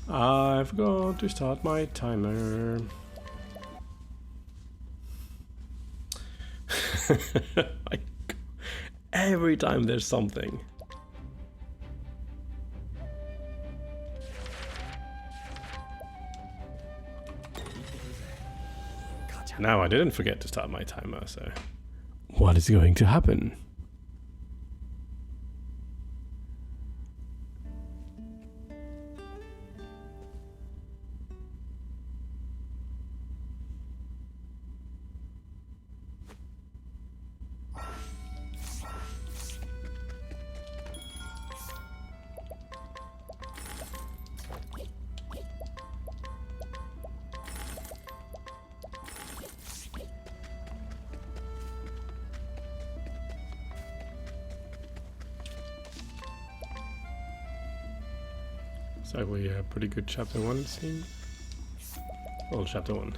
I forgot to start my timer. Every time there's something. Now I didn't forget to start my timer, so what is going to happen? So we have pretty good chapter 1 scene. Well, chapter 1.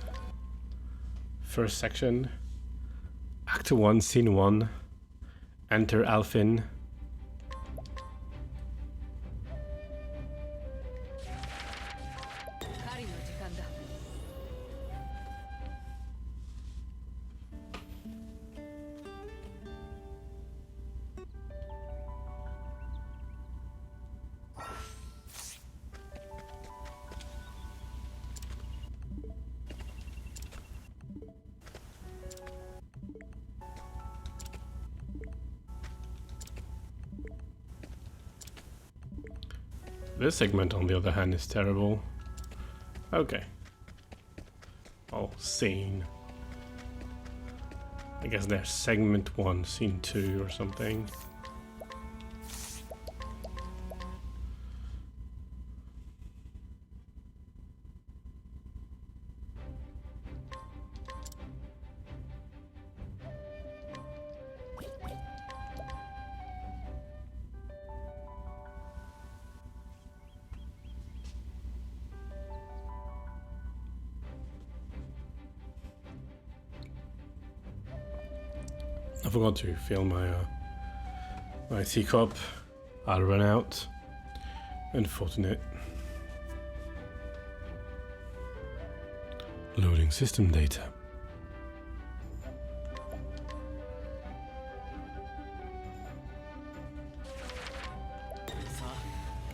First section. Act 1, scene 1. Enter Alfyn. This segment, on the other hand, is terrible. Okay. Oh, scene. I guess there's segment 1, scene 2 or something. I forgot to fill my my teacup. I'll run out. Unfortunate. Loading system data.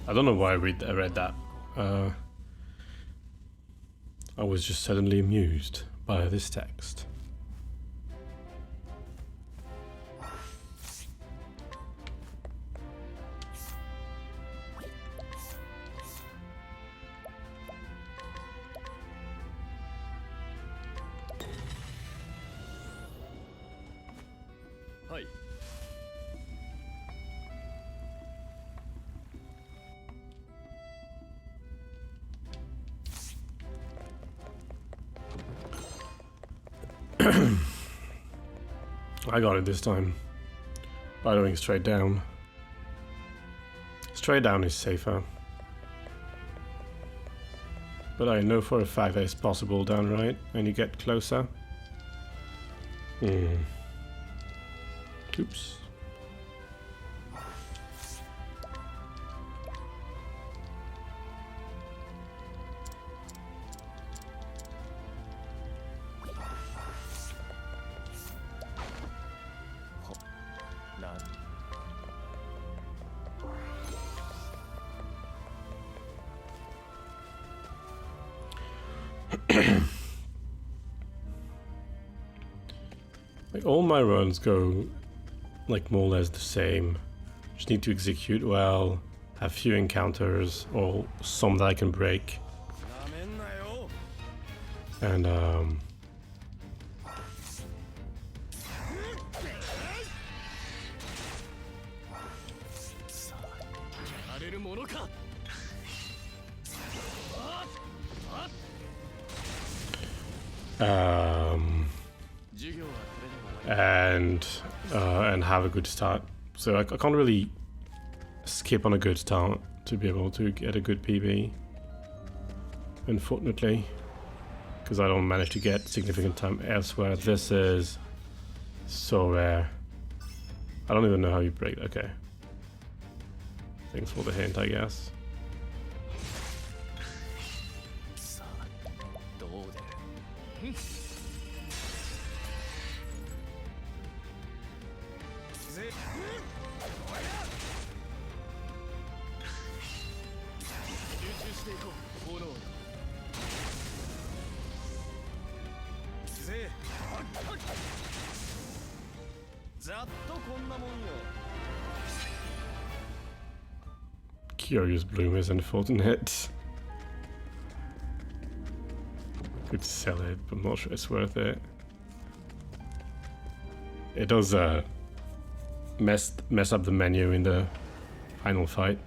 I don't know why I read that. I was just suddenly amused by this text. I got it this time by going straight down. Straight down is safer. But I know for a fact that it's possible down right and you get closer. Oops. Like all my runs go like more or less the same. Just need to execute well, have few encounters or some that I can break. And and have a good start. So I can't really skip on a good start to be able to get a good PB, unfortunately, because I don't manage to get significant time elsewhere. This is so rare. I don't even know how you break. Okay. Thanks for the hint, I guess. Curious Bloom is unfortunate. Could sell it, but I'm not sure it's worth it. It does mess up the menu in the final fight.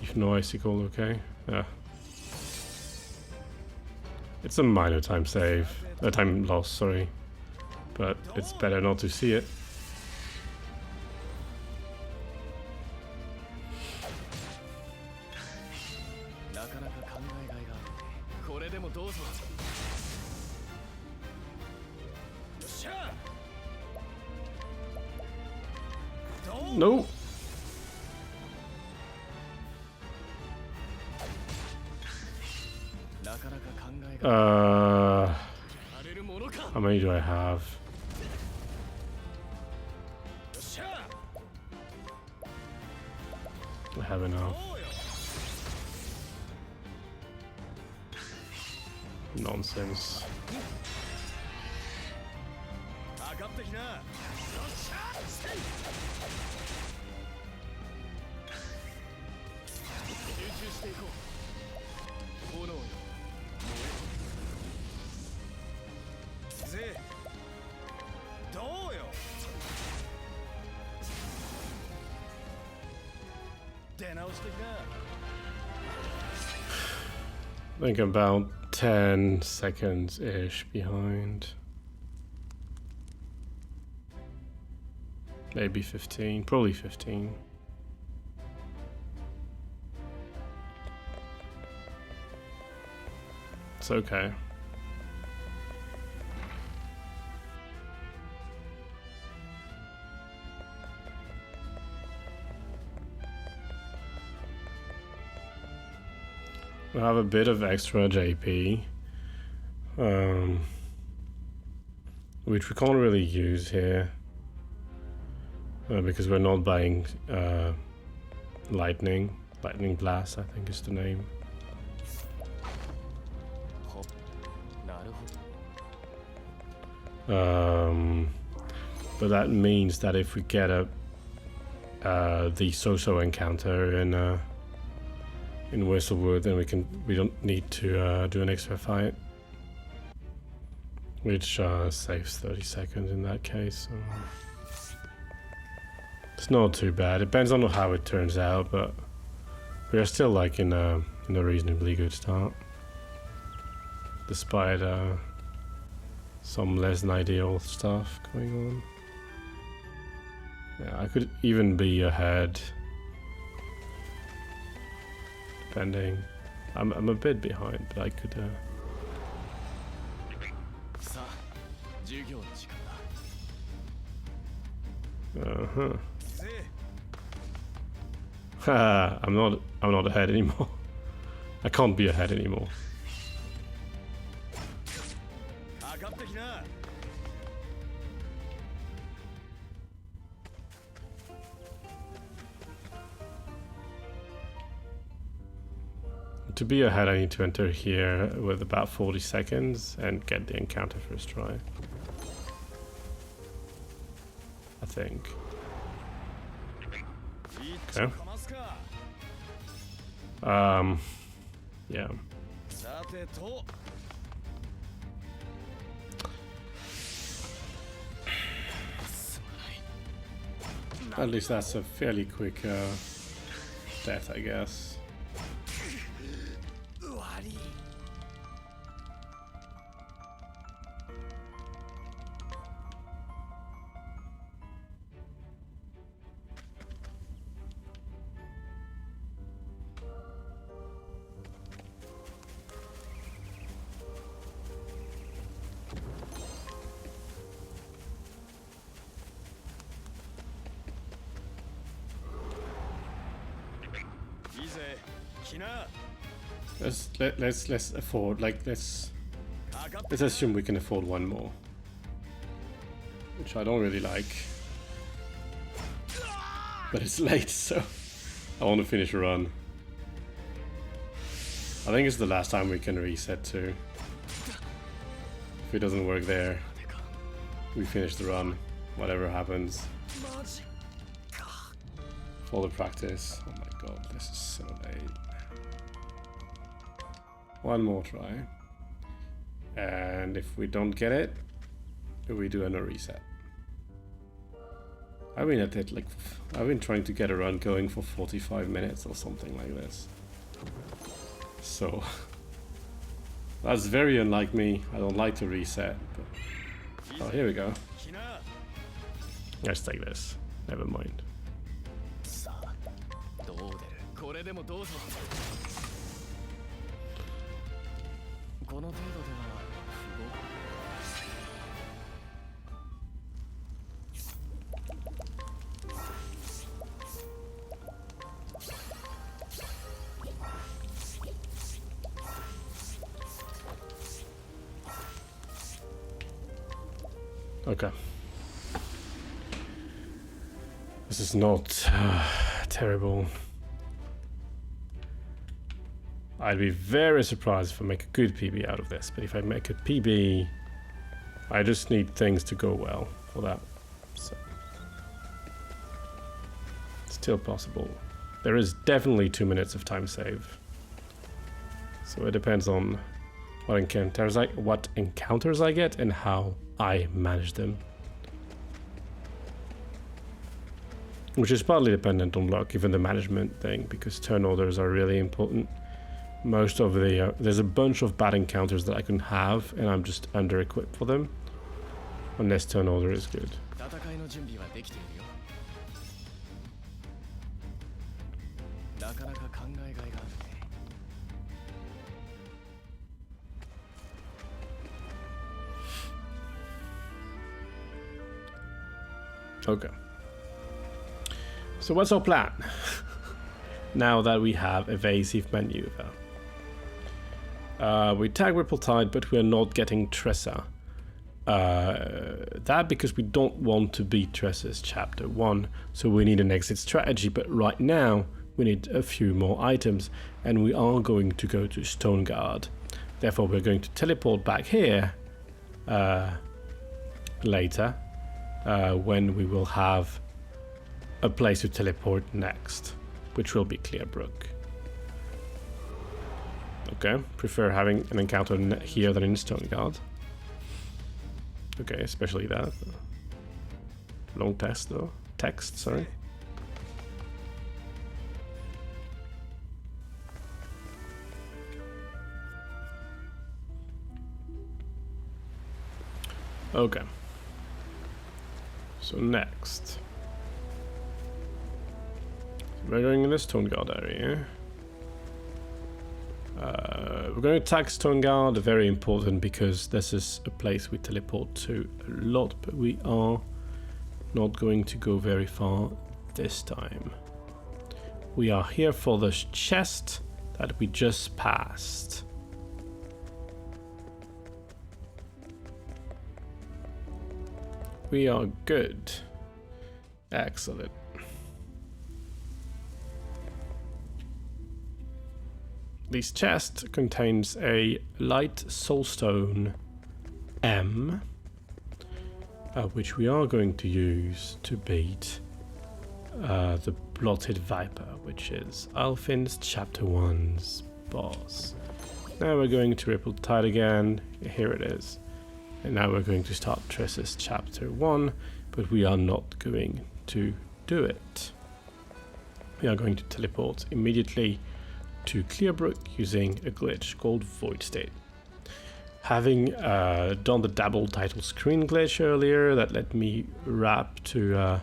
If no icicle, okay. Yeah. It's a minor time save. Time loss, sorry. But it's better not to see it. No! How many do I have? I have enough. Nonsense. I think about 10 seconds-ish behind. Maybe 15, probably 15. It's okay. We have a bit of extra JP, which we can't really use here because we're not buying Lightning Blast, I think is the name. But that means that if we get the So-So encounter in Whistlewood, then we don't need to do an extra fight, which saves 30 seconds in that case. So it's not too bad. Depends on how it turns out, but we are still like in a reasonably good start, despite some less than ideal stuff going on. Yeah, I could even be ahead. Depending. I'm a bit behind, but I could I'm not ahead anymore. I can't be ahead anymore. To be ahead, I need to enter here with about 40 seconds and get the encounter first try. I think. Okay. Yeah. At least that's a fairly quick death, I guess. Let's afford, like, let's assume we can afford one more, which I don't really like, but it's late, so I want to finish a run. I think it's the last time we can reset too. If it doesn't work there, we finish the run, whatever happens. For the practice. Oh my god, this is so late. One more try. And if we don't get it, we do another reset. I've been at it like, I've been trying to get a run going for 45 minutes or something like this. So that's very unlike me. I don't like to reset. But, oh, here we go. Let's take this. Never mind. Okay. This is not terrible. I'd be very surprised if I make a good PB out of this, but if I make a PB, I just need things to go well for that. So, still possible. There is definitely 2 minutes of time save. So it depends on what encounters I get and how I manage them. Which is partly dependent on luck, even the management thing, because turn orders are really important. Most of the there's a bunch of bad encounters that I can have, and I'm just under-equipped for them, unless turn order is good. Okay. So what's our plan? Now that we have evasive maneuver. We tag Ripple Tide, but we are not getting Tressa. That because we don't want to beat Tressa's Chapter 1, so we need an exit strategy, but right now we need a few more items, and we are going to go to Stoneguard. Therefore we're going to teleport back here later, when we will have a place to teleport next, which will be Clearbrook. Okay, prefer having an encounter here than in Stoneguard. Okay, especially that. Long text though. Text, sorry. Okay. So next. We're going in the Stoneguard area. We're going to attack Stoneguard, very important because this is a place we teleport to a lot, but we are not going to go very far this time. We are here for the chest that we just passed. We are good. Excellent. This chest contains a light soulstone M, which we are going to use to beat the Blotted Viper, which is Alfyn's Chapter 1's boss. Now we're going to Ripple Tide again. Here it is. And now we're going to start Tressa's Chapter 1, but we are not going to do it. We are going to teleport immediately to Clearbrook using a glitch called Void State. Having done the double title screen glitch earlier, that let me warp to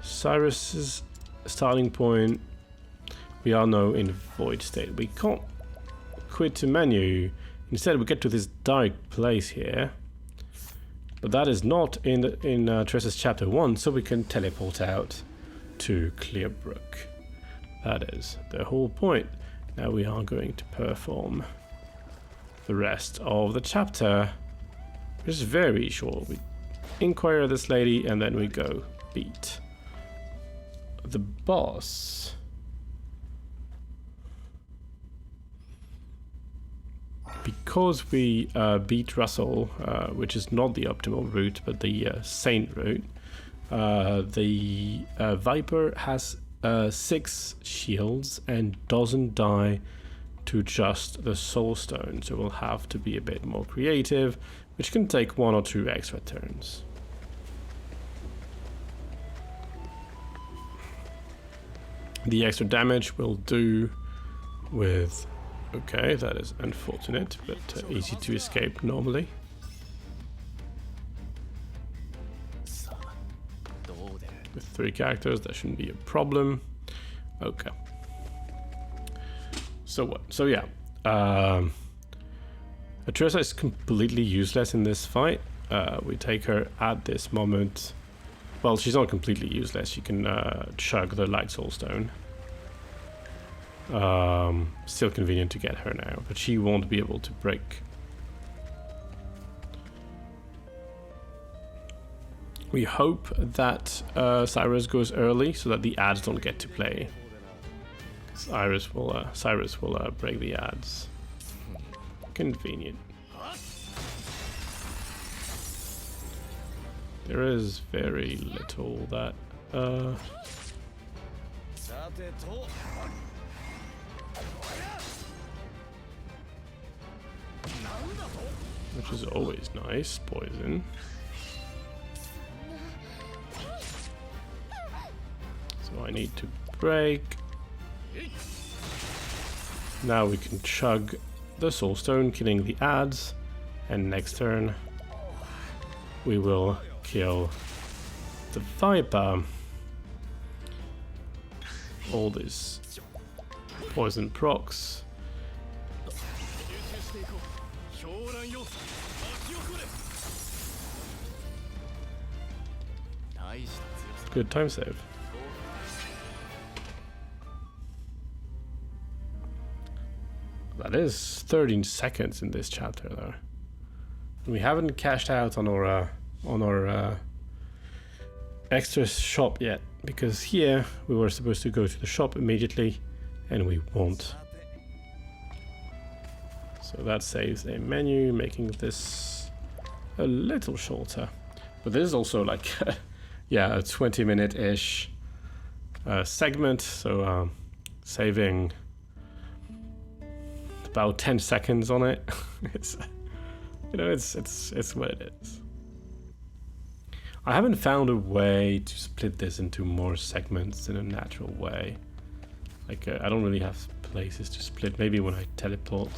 Cyrus's starting point, we are now in Void State. We can't quit to menu. Instead, we get to this dark place here, but that is not in Tressa's Chapter 1, so we can teleport out to Clearbrook. That is the whole point. Now we are going to perform the rest of the chapter, which is very short. We inquire this lady and then we go beat the boss. Because we beat Russell, which is not the optimal route, but the Saint route, the Viper has 6 shields and doesn't die to just the Soul Stone, so we'll have to be a bit more creative, which can take 1 or 2 extra turns. The extra damage will do with... Okay, that is unfortunate, but easy to escape normally. With 3 characters, that shouldn't be a problem. Okay. So what? So yeah. Atressa is completely useless in this fight. We take her at this moment. Well, she's not completely useless. She can chug the Light Soul Stone. Still convenient to get her now, but she won't be able to break. We hope that Cyrus goes early so that the ads don't get to play. Cyrus will break the ads. Convenient. There is very little that which is always nice. Poison. So I need to break. Now we can chug the Soul Stone, killing the ads, and next turn we will kill the Viper. All these poison procs. Good time save. That is 13 seconds in this chapter though. We haven't cashed out on our extra shop yet, because here we were supposed to go to the shop immediately and we won't. So that saves a menu, making this a little shorter. But this is also like yeah, a 20-minute-ish segment, so saving about 10 seconds on it. It's, you know, it's what it is. I haven't found a way to split this into more segments in a natural way. Like I don't really have places to split. Maybe when I teleport.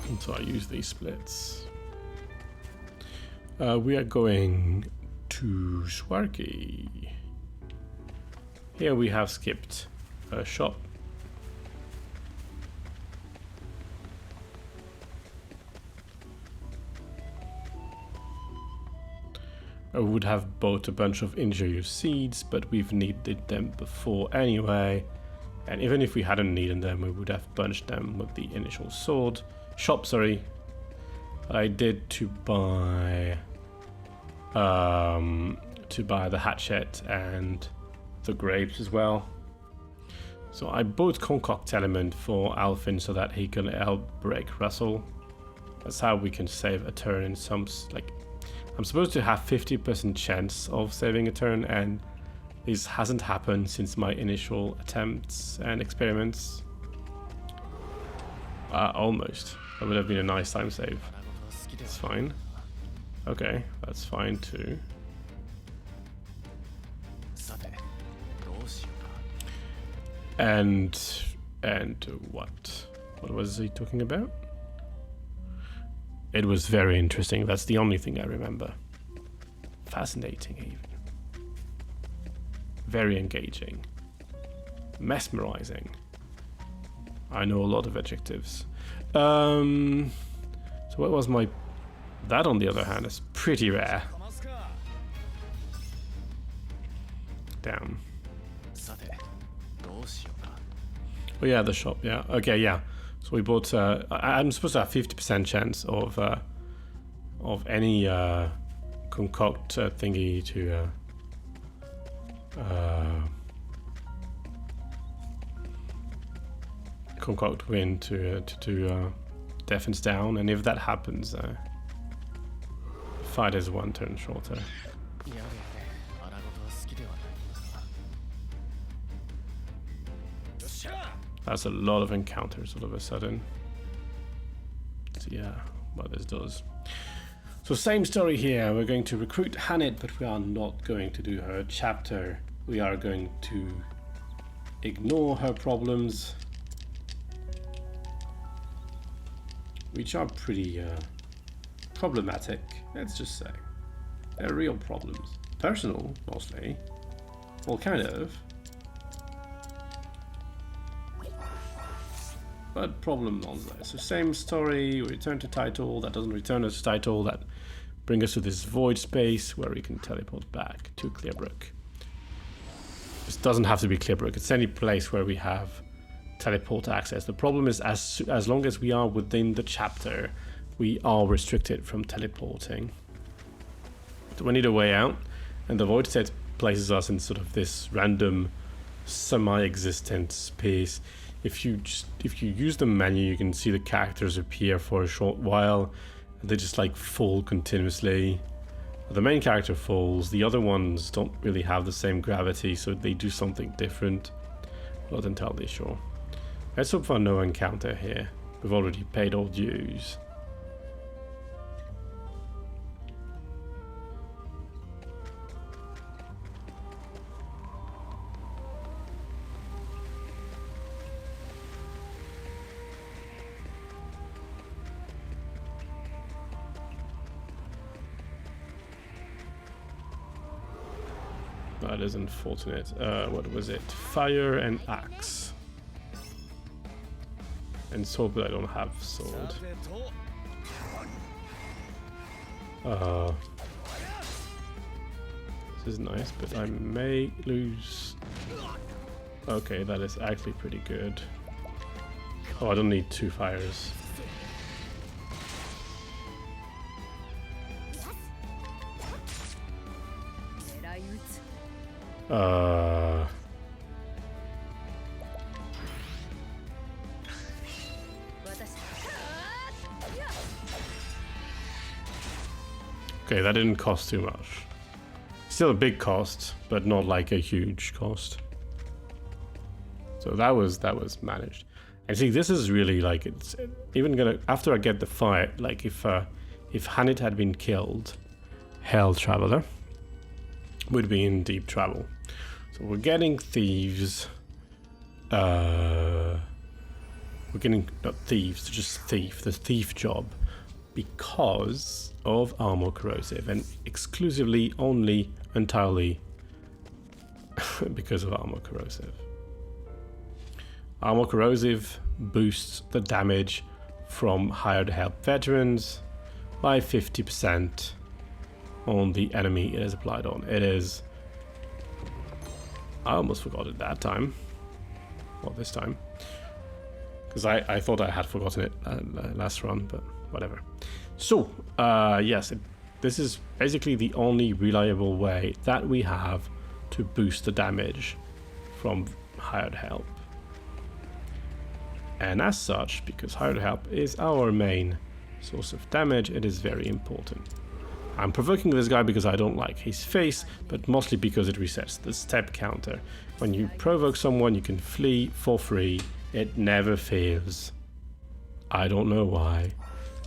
And so I use these splits. We are going to Swarky. Here we have skipped a shop. I would have bought a bunch of injurious seeds, but we've needed them before anyway. And even if we hadn't needed them, we would have bunched them with the initial shop, sorry. I did to buy the hatchet and the grapes as well. So I bought Concoct Element for Alfyn so that he can help break Russell. That's how we can save a turn in some, like, I'm supposed to have 50% chance of saving a turn, and this hasn't happened since my initial attempts and experiments. Almost. That would have been a nice time save. It's fine. Okay, that's fine too. And what? What was he talking about? It was very interesting. That's the only thing I remember. Fascinating even. Very engaging. Mesmerizing. I know a lot of adjectives. So what was my... That on the other hand is pretty rare. Damn. Oh yeah, the shop. Yeah. Okay. Yeah. So we bought. I'm supposed to have 50% chance of any concoct thingy to concoct win to defense down, and if that happens, fight is 1 turn shorter. That's a lot of encounters all of a sudden. So yeah, what this does. So same story here. We're going to recruit Hanit, but we are not going to do her chapter. We are going to ignore her problems, which are pretty problematic, let's just say. They're real problems. Personal, mostly. Well, kind of. But problem nonetheless. So same story, we return to title, that doesn't return us to title, that brings us to this void space where we can teleport back to Clearbrook. This doesn't have to be Clearbrook, it's any place where we have teleport access. The problem is as long as we are within the chapter, we are restricted from teleporting. So we need a way out, and the void state places us in sort of this random semi-existent space. If you use the menu, you can see the characters appear for a short while, and they just like fall continuously. The main character falls, the other ones don't really have the same gravity, so they do something different. Not entirely sure. Let's hope for no encounter here. We've already paid all dues. That is unfortunate. What was it? Fire and axe. And sword, but I don't have sword. This is nice, but I may lose. Okay, that is actually pretty good. Oh, I don't need 2 fires. Okay, that didn't cost too much. Still a big cost, but not like a huge cost. So that was managed. And see, this is really like, it's even gonna, after I get the fight, like if Hanit had been killed, Hell Traveler would be in deep trouble. So we're getting thieves. We're getting not thieves, just thief. The thief job, because of armor corrosive, and exclusively, only, entirely because of armor corrosive. Armor corrosive boosts the damage from hired help veterans by 50% on the enemy it is applied on. It is... I almost forgot it that time. Well, this time. Because I thought I had forgotten it last run, but whatever. So, yes, this is basically the only reliable way that we have to boost the damage from hired help. And as such, because hired help is our main source of damage, it is very important. I'm provoking this guy because I don't like his face, but mostly because it resets the step counter. When you provoke someone, you can flee for free. It never fails. I don't know why.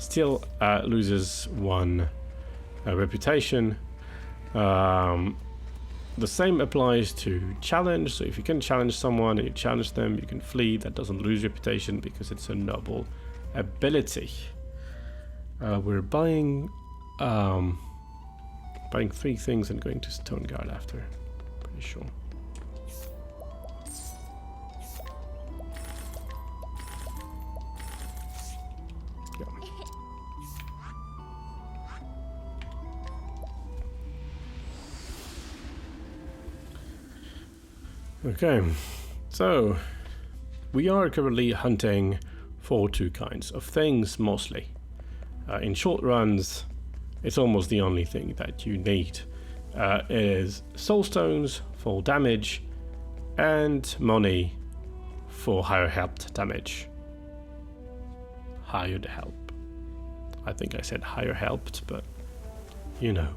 Still loses 1 reputation. The same applies to challenge. So if you can challenge someone and you challenge them, you can flee. That doesn't lose reputation because it's a noble ability. We're buying 3 things and going to Stone Guard after. Pretty sure. Yeah. Okay, so we are currently hunting for two kinds of things mostly. In short runs, it's almost the only thing that you need. It is soul stones for damage and money for higher helped damage. Hired help. I think I said higher helped, but you know.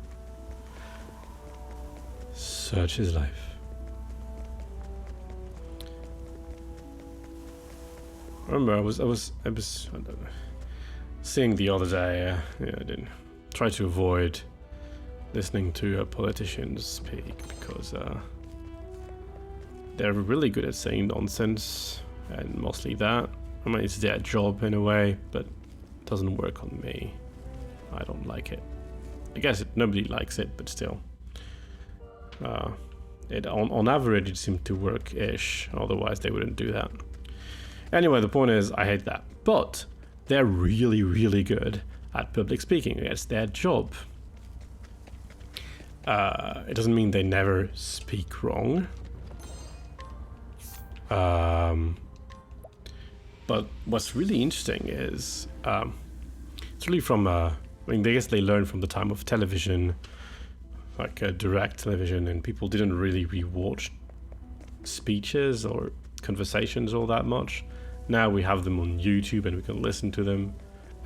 Such is life. I remember I was I don't know, seeing the other day. I didn't try to avoid listening to politicians speak because they're really good at saying nonsense, and mostly that. I mean, it's their job in a way, but it doesn't work on me. I don't like it. I guess nobody likes it, but still. On average, it seems to work-ish. Otherwise, they wouldn't do that. Anyway, the point is, I hate that. But they're really, really good at public speaking. It's their job. It doesn't mean they never speak wrong. But what's really interesting is it's really from I mean, I guess they learned from the time of television, like direct television, and people didn't really rewatch speeches or conversations all that much. Now we have them on YouTube and we can listen to them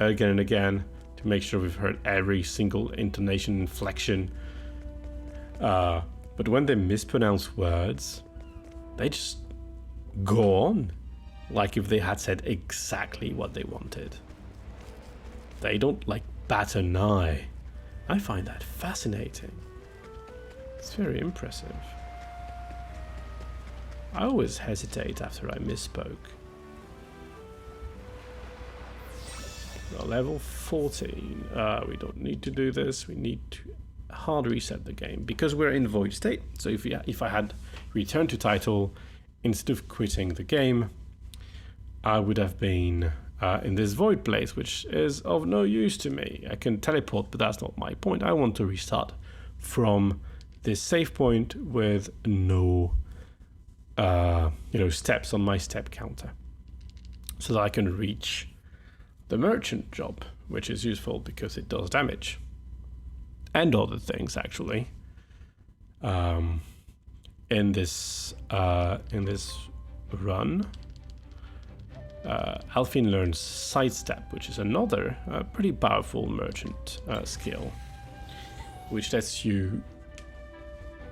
again and again to make sure we've heard every single intonation, inflection. But when they mispronounce words, they just go on like if they had said exactly what they wanted. They don't like bat an eye. I find that fascinating. It's very impressive. I always hesitate after I misspoke. Well, level 14. We don't need to do this. We need to hard reset the game because we're in void state. So if I had returned to title instead of quitting the game, I would have been in this void place, which is of no use to me. I can teleport, but that's not my point. I want to restart from this save point with no steps on my step counter, so that I can reach the merchant job, which is useful because it does damage and other things actually. In this run, Alfyn learns sidestep, which is another pretty powerful merchant skill, which lets you,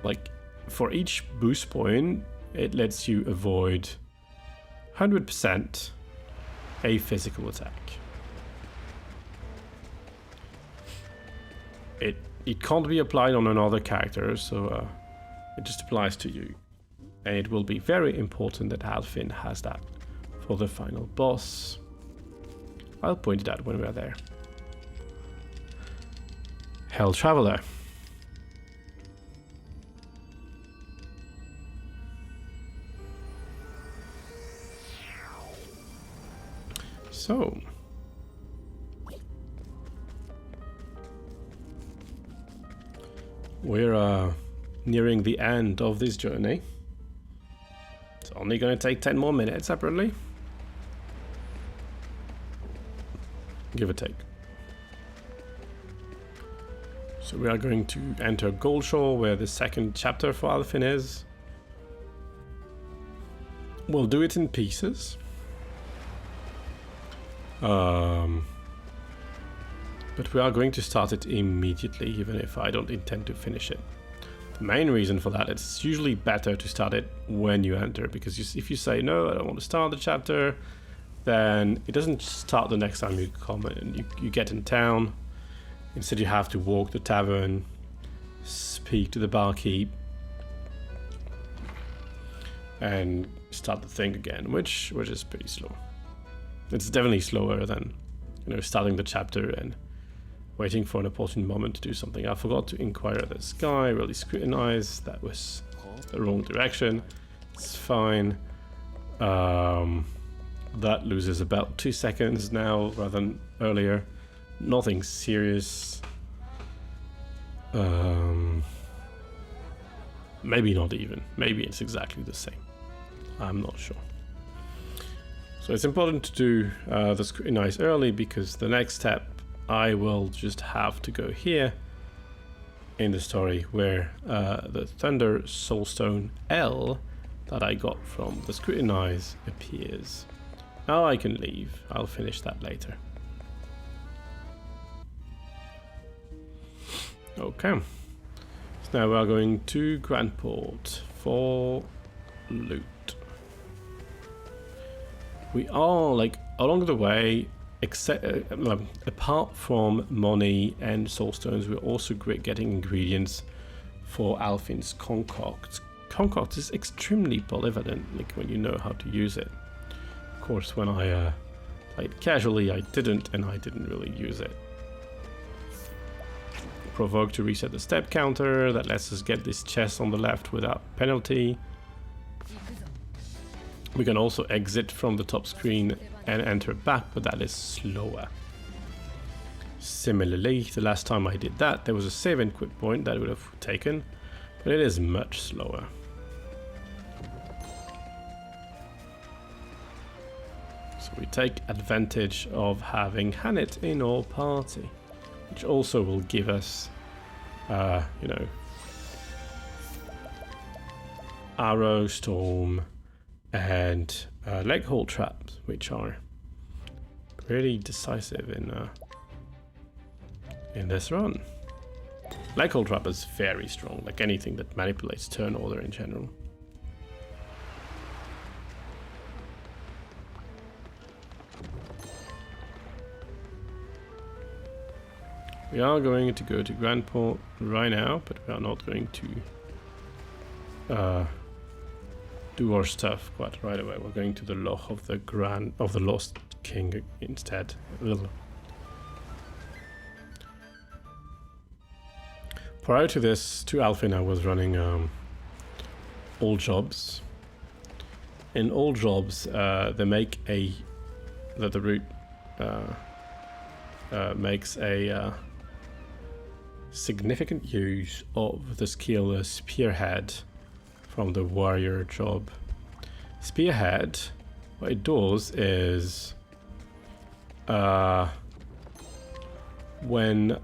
like, for each boost point, it lets you avoid 100% a physical attack. It can't be applied on another character, so it just applies to you. And it will be very important that Alfyn has that for the final boss. I'll point it out when we're there. Hell Traveler. So, we're nearing the end of this journey. It's only going to take 10 more minutes separately. Give or take. So we are going to enter Goldshore, where the second chapter for Alfyn is. We'll do it in pieces. But we are going to start it immediately, even if I don't intend to finish it. The main reason for that, it's usually better to start it when you enter, because if you say, no, I don't want to start the chapter, then it doesn't start the next time you come and you get in town. Instead, you have to walk the tavern, speak to the barkeep, and start the thing again, which is pretty slow. It's definitely slower than, starting the chapter and waiting for an opportune moment to do something. I forgot to inquire at this guy, really scrutinize. That was the wrong direction. It's fine. That loses about 2 seconds now rather than earlier. Nothing serious. Maybe not even. Maybe it's exactly the same. I'm not sure. So it's important to do the scrutinize early, because the next step I will just have to go here in the story where the Thunder Soulstone L that I got from the scrutinize appears. Now I can leave. I'll finish that later. Okay. So now we are going to Grandport for loot. We are like along the way, except apart from money and soulstones, we're also getting ingredients for Alfyn's concoct. Concoct is extremely polyvalent, like when you know how to use it. Of course, when I played casually, I didn't really use it. Provoke to reset the step counter. That lets us get this chest on the left without penalty. We can also exit from the top screen and enter back, but that is slower. Similarly, the last time I did that, there was a save and quit point that I would have taken, but it is much slower. So we take advantage of having Hanit in our party, which also will give us, you know, Arrow, Storm, and leg hold traps, which are pretty decisive in this run. Leg hold trap is very strong, like anything that manipulates turn order in general. We are going to go to Grandport right now, but we are not going to do our stuff quite right away. We're going to the Loch of the Lost King instead. Ugh. Prior to this, to Alfyn, I was running all jobs. In all jobs, they make the route makes a significant use of the skill Spearhead from the warrior job. Spearhead, what it does is when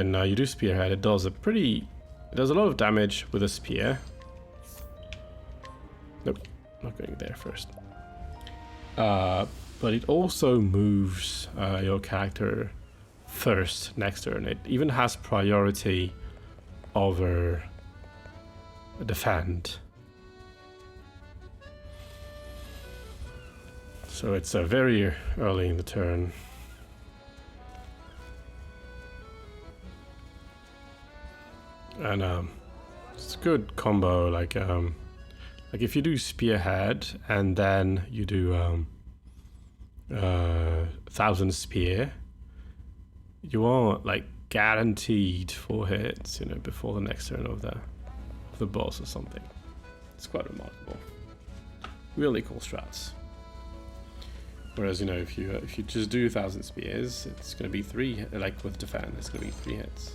you do Spearhead, it does a lot of damage with a spear. Nope, not going there first. But it also moves your character first next turn. It even has priority over defend. So it's very early in the turn. And it's a good combo, like if you do Spearhead and then you do 1000 Spear, you are like guaranteed 4 hits, you know, before the next turn of the boss or something. It's quite remarkable. Really cool strats. Whereas, you know, if you just do 1000 Spears, it's going to be 3, like with defend, it's going to be 3 hits.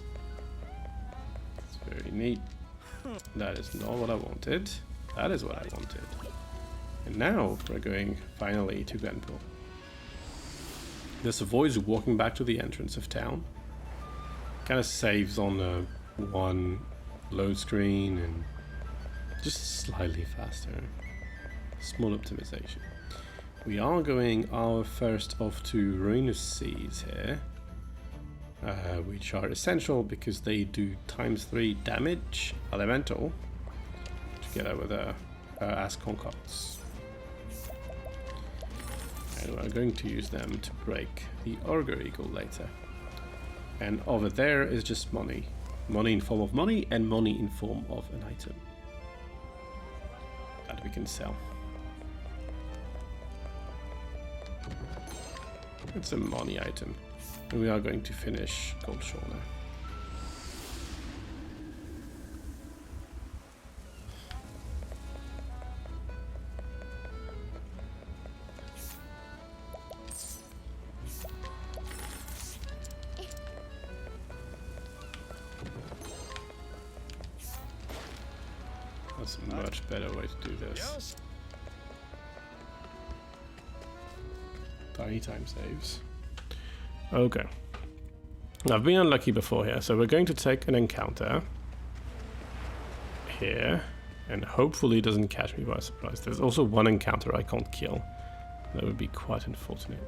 It's very neat. That is not what I wanted. That is what I wanted. And now we're going finally to Grandport. This avoids walking back to the entrance of town. Kind of saves on one load screen and just slightly faster. Small optimization. We are going our first of 2 Ruinous Seeds here, which are essential because they do ×3 damage elemental together with as concocts. And we're going to use them to break the Augur Eagle later. And over there is just money. Money in form of money and money in form of an item that we can sell. It's a money item. And we are going to finish Gold Shore now. There's a much better way to do this. Tiny time saves. Okay. I've been unlucky before here, so we're going to take an encounter here, and hopefully it doesn't catch me by surprise. There's also one encounter I can't kill. That would be quite unfortunate.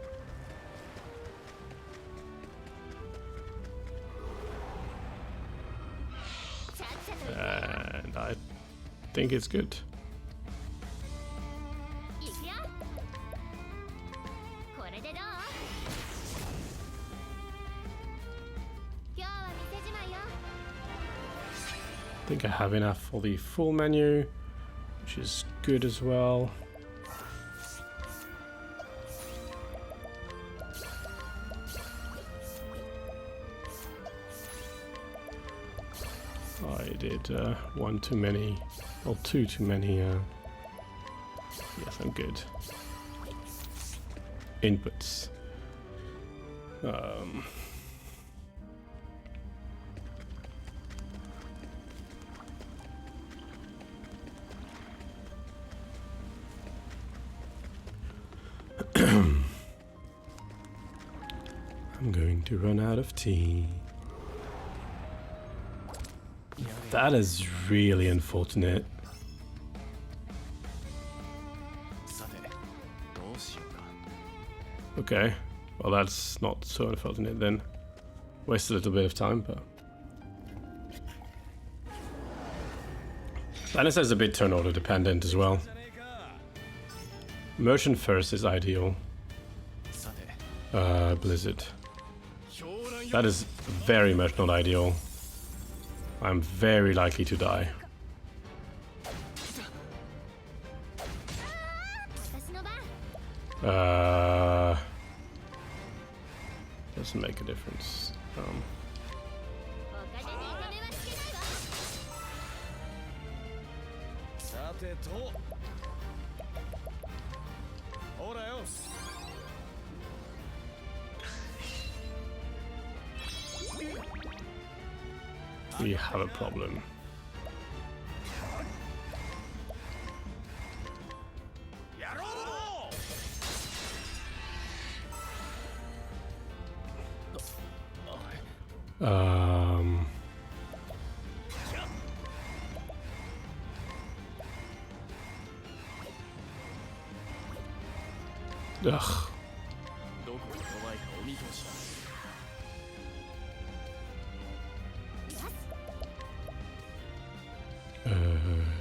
And I think it's good. I think I have enough for the full menu, which is good as well. I did one too many, or two too many. Yes, I'm good. Inputs. I'm going to run out of tea. That is really unfortunate. Okay, well that's not so unfortunate then. Wasted a little bit of time, but... Bannister is a bit turn order dependent as well. Merchant first is ideal. Blizzard. That is very much not ideal. I'm very likely to die. Doesn't make a difference. We have a problem. Ugh.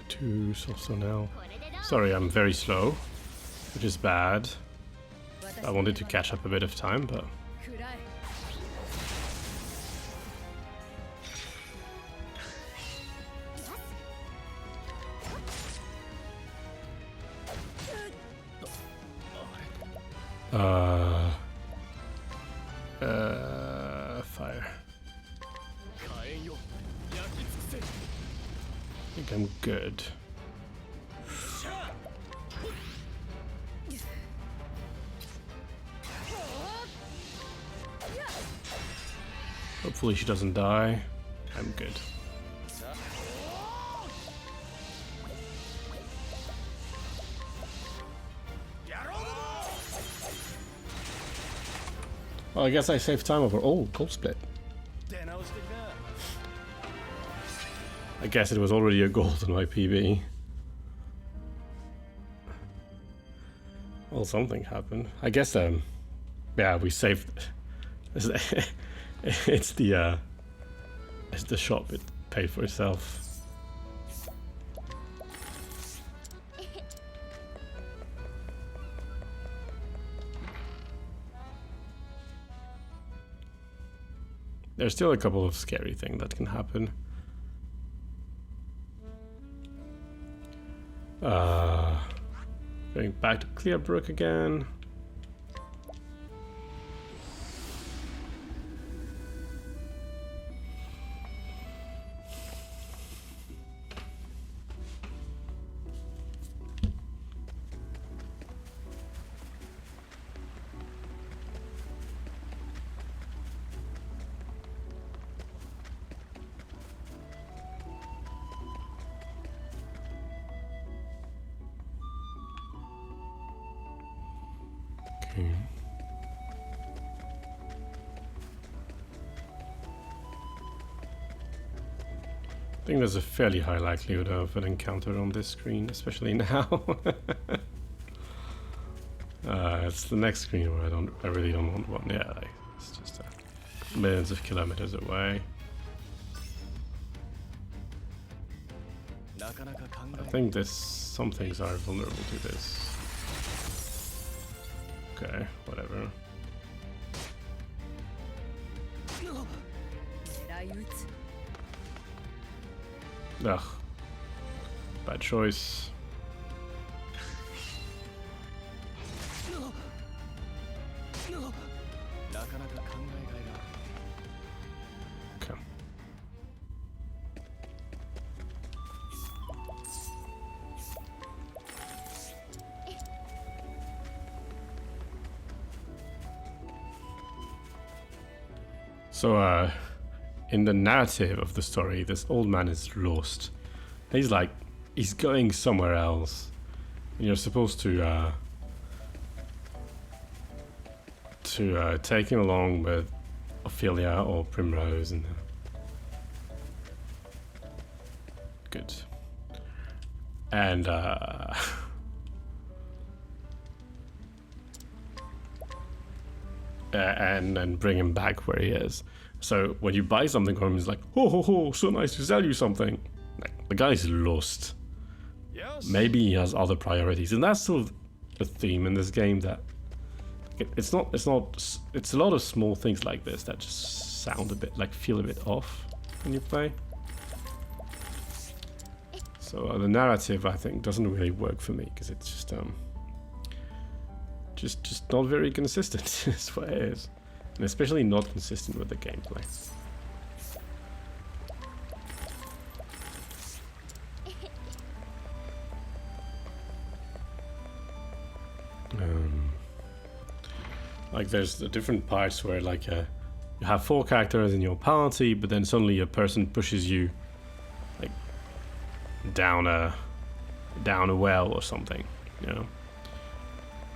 Too soft now. Sorry, I'm very slow, which is bad. I wanted to catch up a bit of time, but... fire. I think I'm good. Hopefully she doesn't die. I'm good. Well, I guess I saved time over... Oh, gold split. I guess it was already a gold in my PB. Well, something happened. I guess, yeah, we saved... It's the shop. It paid for itself. There's still a couple of scary things that can happen. Going back to Clearbrook again. Okay. I think there's a fairly high likelihood of an encounter on this screen, especially now. It's the next screen where I really don't want one. Yeah, like, it's just millions of kilometers away. I think some things are vulnerable to this. Okay, whatever. Ugh. Bad choice. Okay. So, in the narrative of the story, this old man is lost. He's going somewhere else. And you're supposed to take him along with Ophelia or Primrose and good. And and then bring him back where he is. So when you buy something from him, he's like, "Ho ho ho, so nice to sell you something." Like, the guy's lost. Yes. Maybe he has other priorities, and that's sort of a theme in this game. That it's a lot of small things like this that just sound a bit like feel a bit off when you play. So the narrative, I think, doesn't really work for me because it's just not very consistent. That's what it is, and especially not consistent with the gameplay. Like there's the different parts where like you have 4 characters in your party, but then suddenly a person pushes you like down a well or something, you know.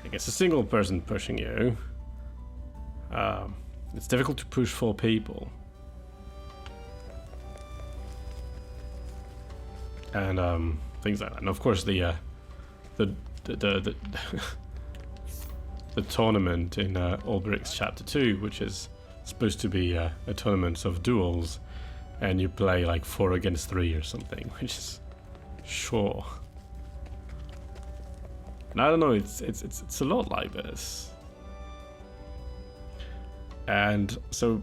Like it's a single person pushing you. It's difficult to push 4 people. And things like that. And of course the the tournament in Ulbricht's Chapter 2, which is supposed to be a tournament of duels, and you play like 4 against 3 or something, which is sure. And I don't know, it's a lot like this. And so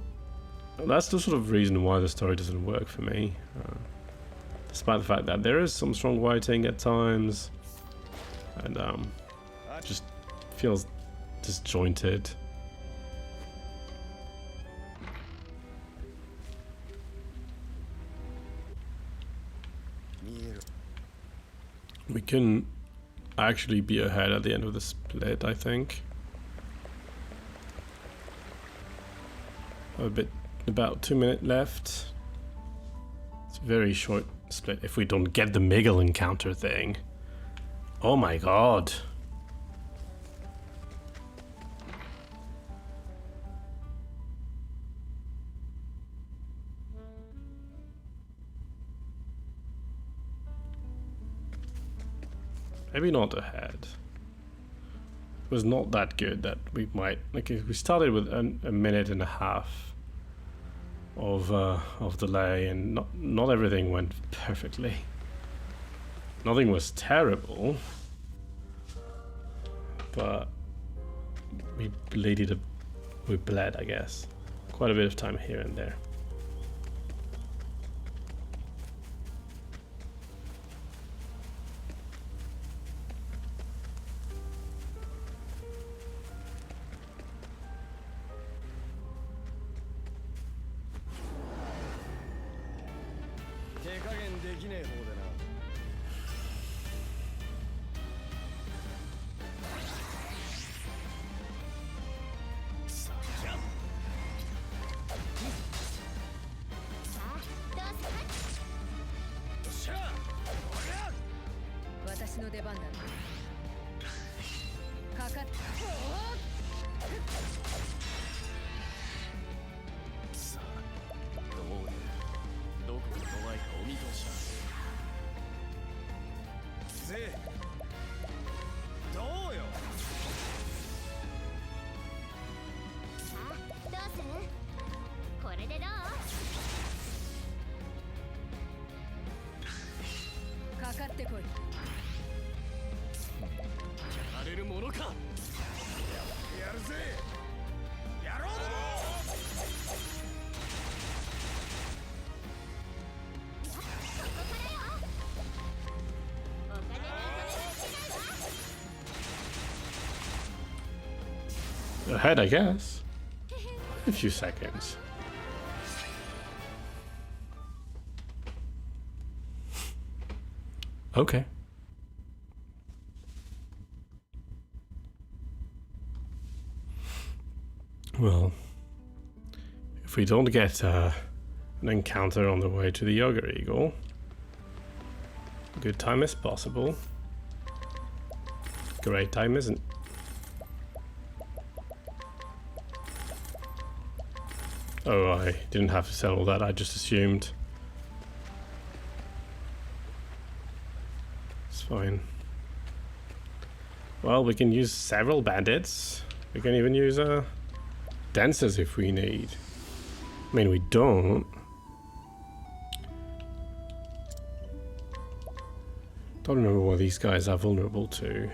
that's the sort of reason why the story doesn't work for me. Despite the fact that there is some strong writing at times, and just feels disjointed. We can actually be ahead at the end of the split, I think. About 2 minutes left. It's a very short split if we don't get the Miguel encounter thing. Oh my god. Maybe not ahead. It was not that good that we might, like, we started with a minute and a half of delay, and not everything went perfectly. Nothing was terrible, but we bled, I guess, quite a bit of time here and there. さあどうねどこが弱いかお見通しだぜどうよさあどうするこれでどうかかってこいやられるものかやるぜやろうどもここからよお金に止めるわ Ahead, I guess. A few seconds. Okay. Well, if we don't get an encounter on the way to the Yoga Eagle, good time is possible. Great time isn't. Oh, I didn't have to settle that, I just assumed. It's fine. Well, we can use several bandits. We can even use dancers if we need. I mean, we don't. Don't remember what these guys are vulnerable to.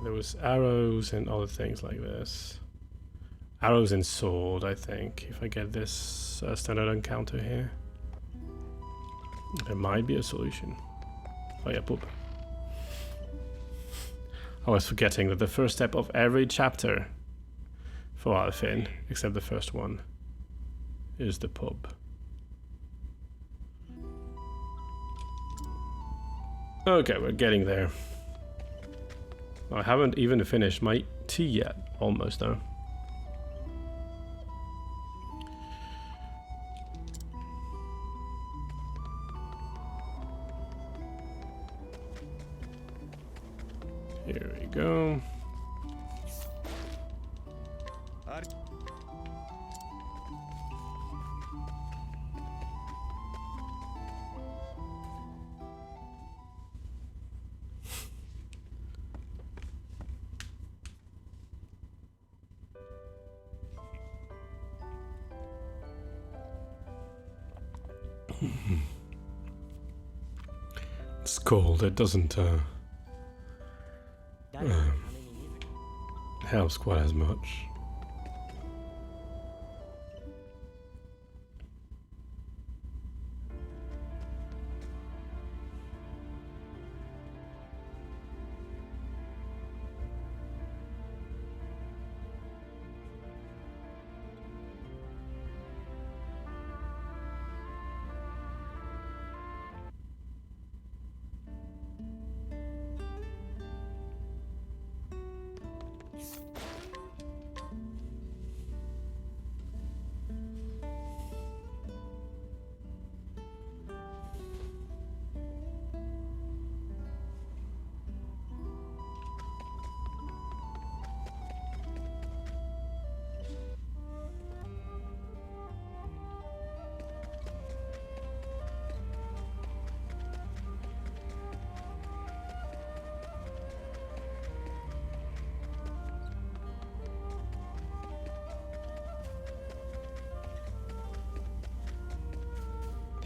There was arrows and other things like this. Arrows and sword, I think, if I get this standard encounter here. There might be a solution. Oh yeah, poop. I was forgetting that the first step of every chapter for Alfyn, except the first one, is the pub. Okay, we're getting there. I haven't even finished my tea yet. Almost though. Here we go. It's cold, it doesn't helps quite as much.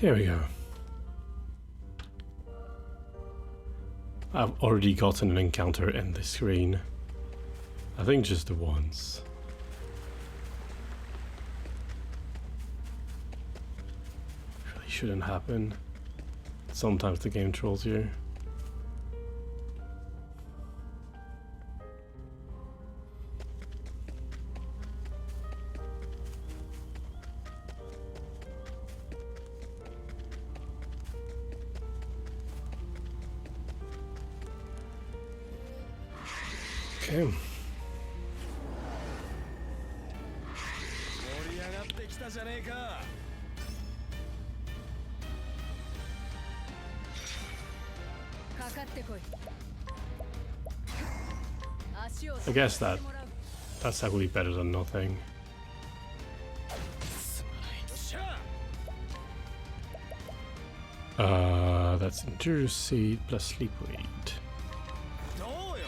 Here we go. I've already gotten an encounter in the screen. I think just the once. Really shouldn't happen. Sometimes the game trolls you. Okay. I guess that's actually better than nothing. That's endurance seed plus sleep weight. どうよ。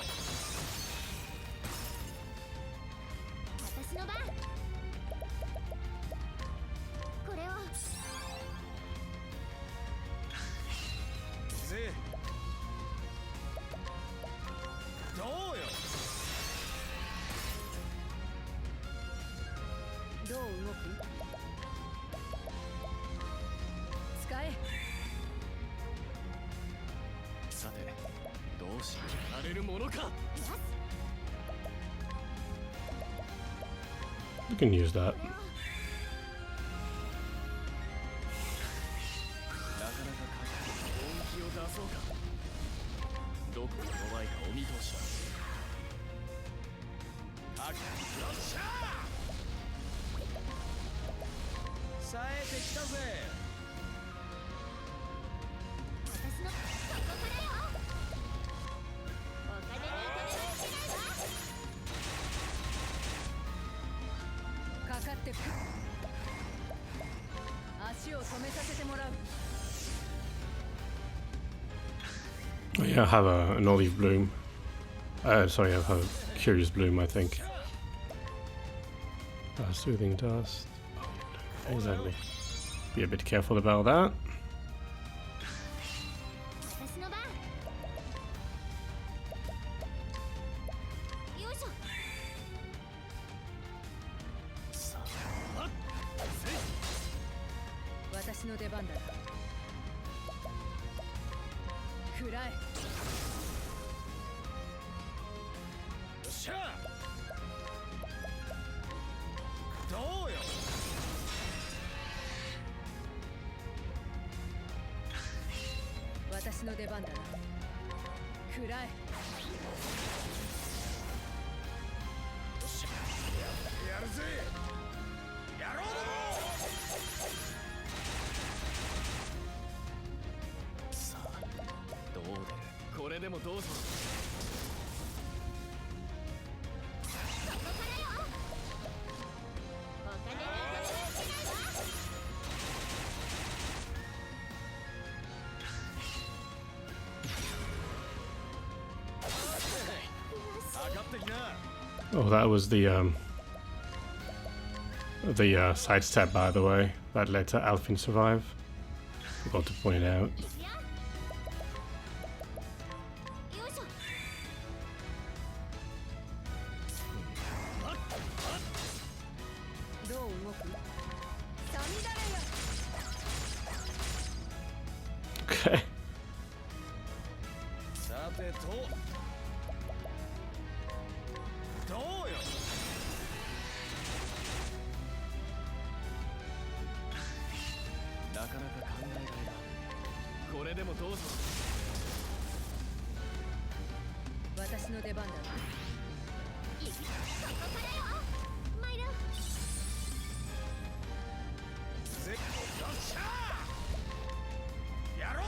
私の番。これを。ぜ。どうよ。どう動く？使え。さて、どうしよう。やられるものか。 You can use that. なかなか本気を出そうか。どこが弱いかお見通しだ。よっしゃー。冴えてきたぜ。私のここからよ。お金に糸目はしないわ。かかってく。足を止めさせてもらう。 Oh, yeah, I have an olive bloom. Sorry, I have a curious bloom, I think. Soothing dust. Exactly. Be a bit careful about that. 私の番。よいしょ。さあ、せい。私の出番だ。食らえ。よっしゃー。どうよ。私の出番だな。食らえ。よっしゃ。やるぜ。やろう。さあ、どう出る。これでもどうぞ。ここからよ。お金に糸目はしないわ。上がってきな。 Oh, that was the sidestep, by the way, that let Alfyn survive. Forgot to point it out. いくよ。よいしょ。どう動く？サミダレや。 Okay. さてと。どうよ。なかなか考えられない。これでもどうぞ。私の出番だ。いくよ。ここからよ。参る。ぜ。よっしゃー。やろう。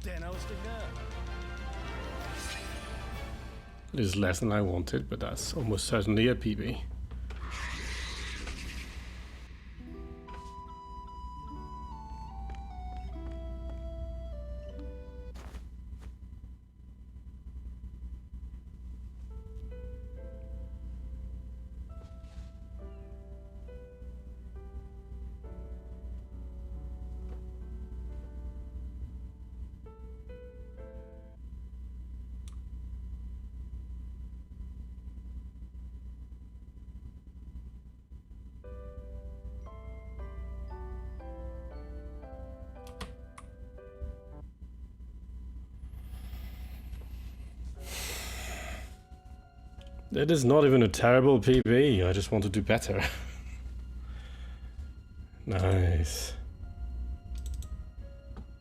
出直してきな。 It is less than I wanted, but that's almost certainly a PB. It is not even a terrible PB, I just want to do better.